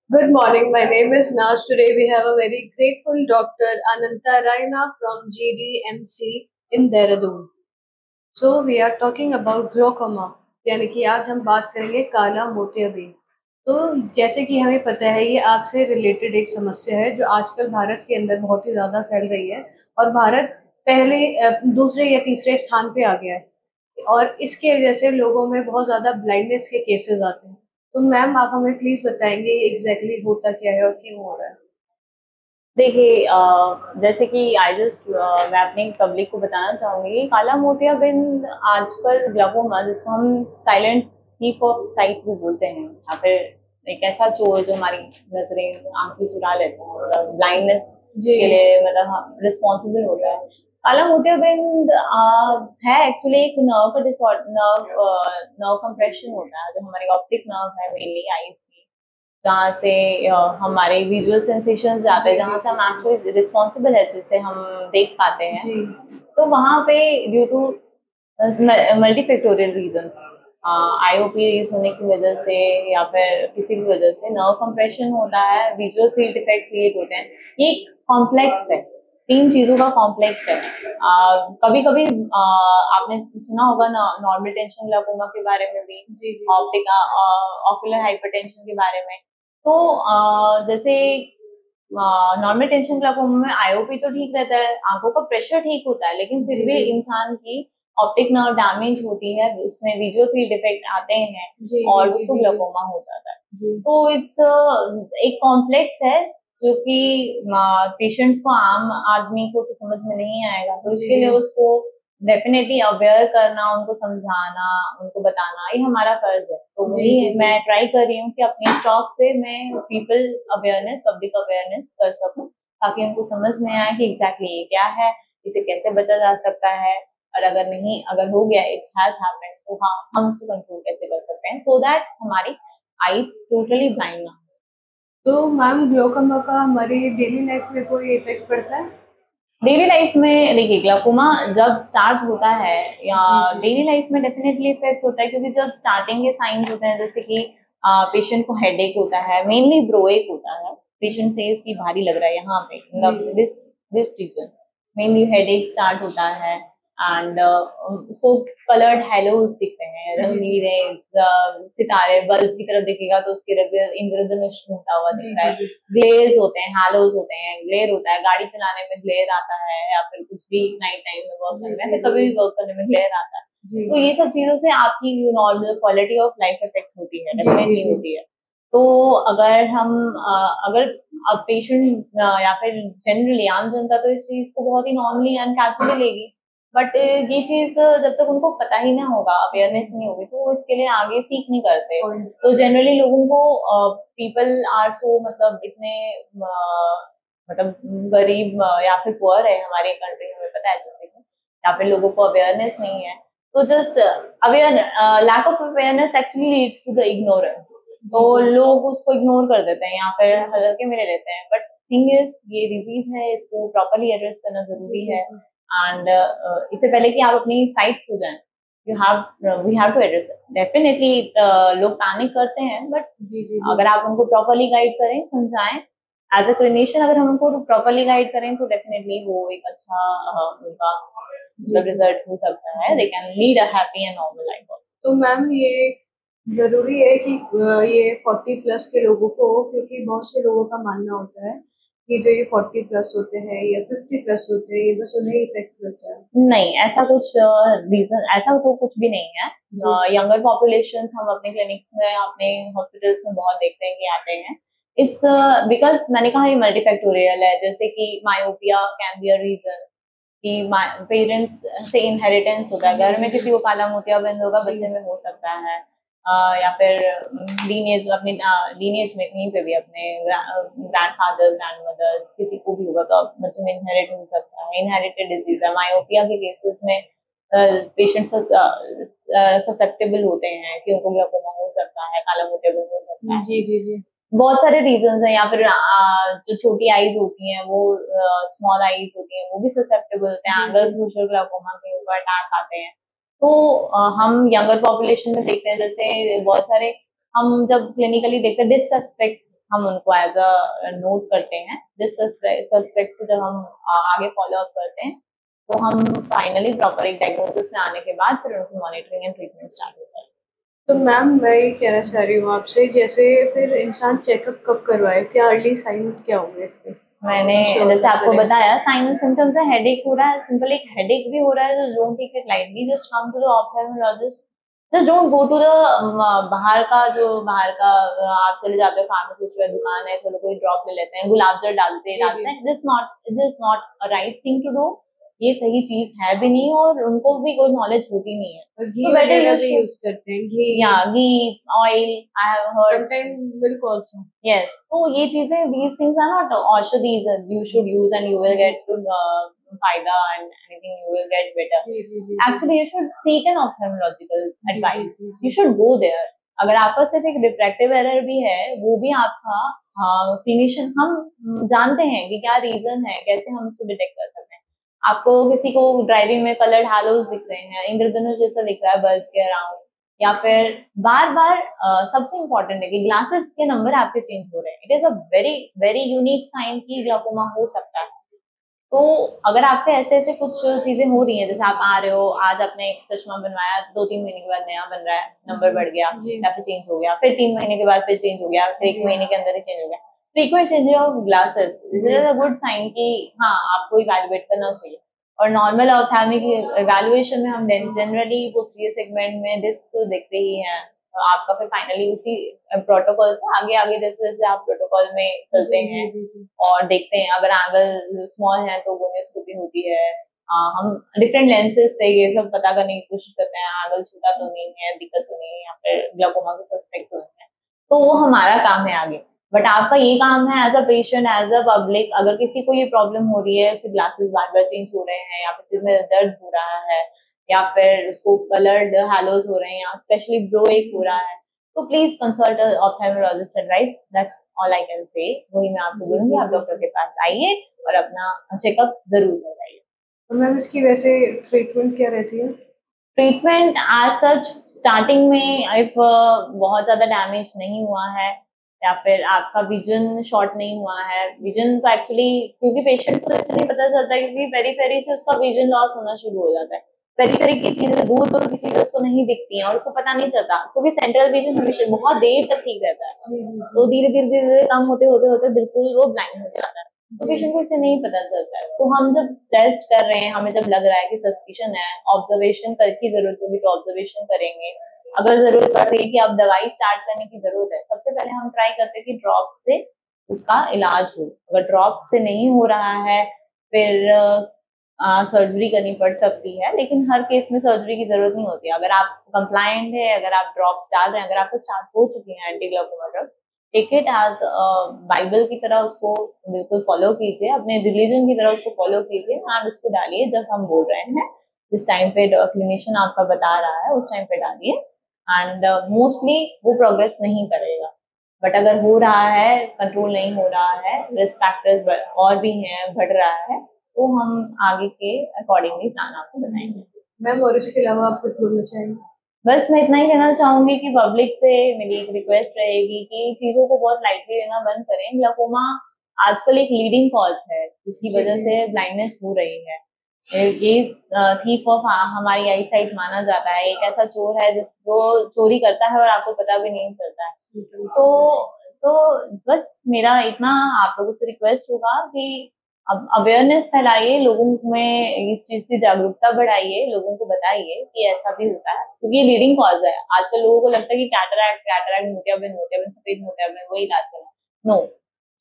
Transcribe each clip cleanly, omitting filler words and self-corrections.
Good morning. My name is Naz. Today we have a very grateful Dr. Ananta Raina from GDMC in Dehradun. So we are talking about glaucoma, यानी कि आज हम बात करेंगे काला मोतियाबिंद। तो जैसे कि हमें पता है ये आँख से रिलेटेड एक समस्या है जो आजकल भारत के अंदर बहुत ही ज़्यादा फैल रही है और भारत पहले दूसरे या तीसरे स्थान पे आ गया है और इसके वजह से लोगों में बहुत ज़्यादा ब्लाइंडनेस के केसेस आते हैं। तो मैम आप हमें प्लीज़ बताएंगे ये एग्जैक्टली होता क्या है और क्यों हो रहा है? देखिए, जैसे कि मैं अपनी पब्लिक को बताना चाहूंगी, काला मोतियाबिंद आजकल ग्लाकोमा, जिसको हम साइलेंट थीफ ऑफ साइट भी बोलते हैं, या फिर एक ऐसा चोर जो हमारी नजरें आंखें चुरा लेता है, मतलब ब्लाइंडनेस के लिए मतलब रिस्पॉन्सिबल होता है। काला मोतियाबिंद है एक्चुअली एक नर्व का डिसऑर्डर, नर्व कंप्रेशन होता है जो हमारी ऑप्टिक नर्व है, मेनली आईज की, जहाँ से हमारे विजुअल सेंसेशन जाते हैं, जहाँ से हम एक्चुअली रिस्पॉन्सिबल है, जिससे हम देख पाते हैं। तो वहाँ पे due to multifactorial reasons, IOP होने की वजह से या फिर किसी भी वजह से नर्व कंप्रेशन होता है, विजुअल फील्ड इफेक्ट क्रिएट होते हैं। ये एक कॉम्प्लेक्स है, तीन चीजों का कॉम्प्लेक्स है। कभी कभी आपने सुना होगा नॉर्मल टेंशन ग्लाकोमा के बारे में भी, ऑप्टिक ऑक्यूलर हाइपरटेंशन के बारे में। तो जैसे नॉर्मल टेंशन ग्लाकोमा में आईओपी तो ठीक रहता है, आंखों का प्रेशर ठीक होता है, लेकिन फिर भी इंसान की ऑप्टिक नर्व डैमेज होती है, उसमें विजुअल फील्ड डिफेक्ट आते हैं और उसको ग्लाकोमा हो जाता है। तो इट्स एक कॉम्प्लेक्स है जो कि पेशेंट्स को, आम आदमी को तो समझ में नहीं आएगा। तो इसके लिए उसको डेफिनेटली अवेयर करना, उनको समझाना, उनको बताना, ये हमारा फर्ज है। तो वही मैं ट्राई कर रही हूँ कि अपने स्टॉक से मैं पब्लिक अवेयरनेस कर सकूं, ताकि उनको समझ में आए कि एग्जैक्टली ये क्या है, इसे कैसे बचा जा सकता है, और अगर हो गया, इट हैज हैपेंड, तो हाँ, हम उसको कंट्रोल कैसे कर सकते हैं, सो दैट हमारी आईज टोटली ब्लाइंड ना। तो मैम ग्लोकोमा का हमारी डेली लाइफ में कोई इफेक्ट पड़ता है? डेली लाइफ में देखिए, ग्लाकोमा जब स्टार्ट होता है या डेली लाइफ में डेफिनेटली इफेक्ट होता है, क्योंकि जब स्टार्टिंग के साइंस होते हैं, जैसे कि पेशेंट को हेडेक होता है, मेनली ब्रोएक होता है, पेशेंट सेज कि भारी लग रहा है यहाँ पे, मतलब this reason, mainly headache start होता है। एंड उसको कलर्ड हेलोज दिखते हैं, रंगीले सितारे बल्ब की तरफ दिखेगा तो उसके इंद्रधनुष होता हुआ दिखता है। ग्लेयर्स होते हैं, हैलोज होते हैं, ग्लेयर होता है, गाड़ी चलाने में ग्लेयर आता है, या फिर कुछ भी नाइट टाइम में वर्क करने में, कभी भी वर्क करने में ग्लेयर आता है। तो ये सब चीजों से आपकी normal quality of life effect होती है, डेफिनेटली होती है। तो अगर अब पेशेंट या फिर जनरली आम जनता तो इस चीज को बहुत ही नॉर्मली एंड कैजुअली लेगी, बट ये चीज जब तक उनको पता ही ना होगा, अवेयरनेस नहीं होगी, तो वो इसके लिए आगे सीख नहीं करते। तो जनरली लोगों को, पीपल आर सो, मतलब इतने मतलब गरीब या फिर पुअर है हमारी कंट्री, हमें पता है, जैसे कि या फिर लोगों को अवेयरनेस नहीं है। तो just lack of awareness actually leads to the ignorance. तो लोग उसको इग्नोर कर देते हैं या फिर हल्के में ले लेते हैं, बट थिंग इज, ये डिजीज है, इसको प्रॉपरली एड्रेस करना जरूरी है। एंड इससे पहले कि आप अपनी साइट खो जाएं, we have to address it. Definitely लोग पैनिक करते हैं, बट अगर आप उनको प्रॉपरली गाइड करें, समझाएं, एज अ क्लिनिशियन अगर हम उनको प्रॉपरली गाइड करें, तो डेफिनेटली वो एक अच्छा उनका रिजल्ट हो सकता है। They can lead a happy and normal life. तो मैम ये जरूरी है कि ये 40+ के लोगों को, क्योंकि बहुत से लोगों का मानना होता है कि जो ये 40+ होते हैं या 50+ होते हैं, ये बस उन्हें इफेक्ट करता है। नहीं, ऐसा कुछ रीजन, ऐसा तो कुछ भी नहीं है। यंगर पॉपुलेशन हम अपने क्लिनिक्स में, अपने हॉस्पिटल्स में बहुत देखते हैं कि आते हैं। इट्स बिकॉज मैंने कहा ये मल्टीफैक्टोरियल है, जैसे कि myopia can be a reason, कि पेरेंट्स से इनहेरिटेंस होता है, घर में किसी को काला मोतियाबिंद होगा, बच्चे में हो सकता है, या फिर लीनिएज, अपनी लीनिएज में कहीं पे भी अपने ग्रैंडफादर्स, ग्रैंडमदर्स, किसी को भी होगा तो बच्चे में इनहेरिट हो सकता है। इनहेरिटेड डिजीज है। मायोपिया के केसेस में पेशेंट ससेप्टेबल होते हैं कि उनको ग्लाकोमा हो सकता है, काला मोतियाबिंद हो सकता है। जी। बहुत सारे रीजंस हैं। या फिर जो छोटी आईज होती हैं, वो स्मॉल आईज होती हैं, वो भी ससेप्टेबल होते हैं, एंगल क्रूशल ग्लाकोमा के ऊपर अटैक आते हैं। तो हम यंगर पॉपुलेशन में देखते हैं, जैसे बहुत सारे हम जब क्लिनिकली देखते हैं डिससस्पेक्ट्स, हम उनको एज अ नोट करते हैं। डिससस्पेक्ट से जब हम आगे फॉलो अप करते हैं तो हम फाइनली प्रॉपर एक डायग्नोसिस में आने के बाद फिर उनको मॉनिटरिंग एंड ट्रीटमेंट स्टार्ट होता है। तो मैम मैं ये कहना चाह रही हूँ आपसे, जैसे फिर इंसान चेकअप कब करवाए, क्या अर्ली साइन क्या होंगे इसके? मैंने जैसे आपको बताया साइन एंड सिम्टम्स है, हेडेक हो रहा है, सिंपल एक हेडेक भी हो रहा है, तो don't take it lightly, just come to the ophthalmologist. Just don't go to the बाहर का आप चले जाते हो फार्मासिस्ट या दुकान है, चलो कोई ड्रॉप ले लेते हैं, गुलाब जल डालते हैं, this not a right thing to do. ये सही चीज है भी नहीं और उनको भी कोई नॉलेज होती नहीं है। घी वगैरह भी यूज करते हैं, घी oil, I have heard, sometime milk also. Yes, तो ये चीजें, these things are not औषधीज, you should use and you will get to फायदा and anything you will get better. Actually you should seek an ophthalmological advice. You should go there. अगर आपका सिर्फ एक refractive error भी है, वो भी आपका क्लिनिशियन, हम जानते हैं कि क्या रीजन है, कैसे हम उसको डिटेक्ट कर सकते हैं। आपको किसी को ड्राइविंग में कलर्ड हैलोज दिख रहे हैं, इंद्रधनुष जैसा दिख रहा है बल्ब के अराउंड, या फिर बार बार सबसे इंपॉर्टेंट है कि ग्लासेस के नंबर आपके चेंज हो रहे हैं। It is a very very unique sign कि ग्लाकोमा हो सकता है। तो अगर आपके ऐसे ऐसे कुछ चीजें हो रही हैं, जैसे आप आ रहे हो, आज आपने एक चश्मा बनवाया, 2-3 महीने के बाद नया बन रहा है, नंबर बढ़ गया या फिर चेंज हो गया, फिर 3 महीने के बाद फिर चेंज हो गया, फिर 1 महीने के अंदर ही चेंज हो गया, frequent change of glasses is a good sign कि हाँ आपको इवैल्यूएट करना चाहिए। और नॉर्मल ऑप्थेल्मिक इवैल्यूएशन में हम जनरली पोस्टीरियर सेगमेंट में डिस्क तो देखते ही हैं। आपका फिर फाइनली उसी प्रोटोकॉल से आगे आगे जैसे जैसे आप प्रोटोकॉल में चलते हैं और देखते हैं, अगर एंगल स्मॉल है तो गोनियोस्कोपी होती है। हम डिफरेंट लेंसेज से ये सब पता करने की कोशिश करते हैं, एंगल छोटा तो नहीं है, दिक्कत तो नहीं है, या फिर ग्लाकोमा को सस्पेक्ट तो नहीं है, तो वो हमारा काम है आगे। बट आपका ये काम है as a patient, as a public, अगर किसी को ये प्रॉब्लम हो रही है, उसके ग्लासेस बार बार चेंज हो रहे हैं, या फिर सिर में दर्द हो रहा है, या फिर उसको कलर्ड हैलोज हो रहे हैं, या स्पेशली ब्रोएक हो रहा है, तो please consult ophthalmologist advice. That's all I can say. वही मैं आपको बोलूंगी, आप डॉक्टर के पास आइए और अपना चेकअप जरूर करवाइए। तो मैम इसकी वैसे ट्रीटमेंट क्या रहती है? ट्रीटमेंट आज सच स्टार्टिंग में इफ बहुत ज्यादा डैमेज नहीं हुआ है, या फिर आपका विजन शॉर्ट नहीं हुआ है, विजन तो एक्चुअली क्योंकि पेशेंट को ऐसे नहीं पता चलता, क्योंकि पेरीफेरी से उसका विजन लॉस होना शुरू हो जाता है। पेरीफेरी की चीजें, दूर दूर की चीजें उसको नहीं दिखती हैं और उसको पता नहीं चलता, क्योंकि सेंट्रल विजन हमेशा बहुत देर तक ठीक रहता है, तो धीरे धीरे धीरे कम होते होते होते बिल्कुल वो ब्लाइंड हो जाता है। तो पेशेंट को इसे नहीं पता चलता है। तो हम जब टेस्ट कर रहे हैं, हमें जब लग रहा है कि सस्पिशन है, ऑब्जर्वेशन की जरूरत होगी तो ऑब्जर्वेशन करेंगे। अगर जरूरत पड़ रही है कि अब दवाई स्टार्ट करने की जरूरत है, सबसे पहले हम ट्राई करते हैं कि ड्रॉप से उसका इलाज हो। अगर ड्रॉप से नहीं हो रहा है, फिर सर्जरी करनी पड़ सकती है, लेकिन हर केस में सर्जरी की जरूरत नहीं होती। अगर आप कंप्लायंट है, अगर आप ड्रॉप्स डाल रहे हैं, अगर आपको स्टार्ट हो चुकी है anti glaucoma drugs, take it as Bible की तरह उसको बिल्कुल फॉलो कीजिए, अपने रिलीजन की तरह उसको फॉलो कीजिए एंड उसको डालिए। जैसे हम बोल रहे हैं, जिस टाइम पे क्लिनिशियन आपका बता रहा है उस टाइम पे डालिए, एंड मोस्टली वो प्रोग्रेस नहीं करेगा। बट अगर हो रहा है, कंट्रोल नहीं हो रहा है, रिस्क फैक्टर्स और भी हैं, बढ़ रहा है, तो हम आगे के अकॉर्डिंगली प्लान आपको बताएंगे। मैम और इसके अलावा आप कुछ बोलना चाहेंगे? बस मैं इतना ही कहना चाहूंगी कि पब्लिक से मेरी एक रिक्वेस्ट रहेगी कि चीजों को बहुत लाइटली लेना बंद करें। ग्लाकोमा आजकल एक लीडिंग कॉज है जिसकी वजह से ब्लाइंडनेस हो रही है। ये थीफ ऑफ हमारी आई साइट माना जाता है। एक ऐसा चोर है जो चोरी करता है और आपको पता भी नहीं चलता है। तो बस मेरा इतना आप लोगों से रिक्वेस्ट होगा कि अब अवेयरनेस फैलाइए, लोगों में इस चीज की जागरूकता बढ़ाइए, लोगों को बताइए कि ऐसा भी होता है, क्योंकि ये लीडिंग कॉज है। आजकल लोगों को लगता है कि कैटरैक्ट मोतियाबिंद सफेद मोतियाबिंद वही इलाज करना। नो,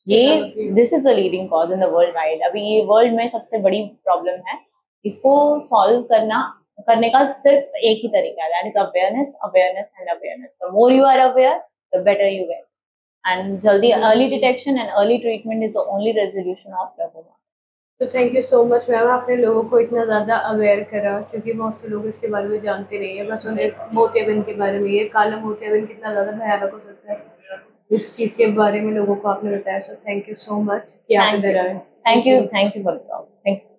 ये this is the leading cause in the world wide. अभी ये वर्ल्ड में सबसे बड़ी प्रॉब्लम है। इसको सॉल्व करने का सिर्फ एक ही तरीका है, that is awareness, awareness and awareness. The more you are aware, the better you get. And जल्दी early detection and early treatment is the only resolution of glaucoma. तो thank you so much ma'am, आपने लोगों को इतना ज़्यादा aware करा, क्योंकि बहुत से लोग इसके बारे में जानते नहीं है। बस उन्हें मोतियाबिंद के बारे में, ये काला मोतियाबिंद कितना ज़्यादा भयानक हो सकता है, इस चीज़ के बारे में लोगों को आपने बताया। So thank you so much कि आप इधर आए। Thank you for the talk. Thank you.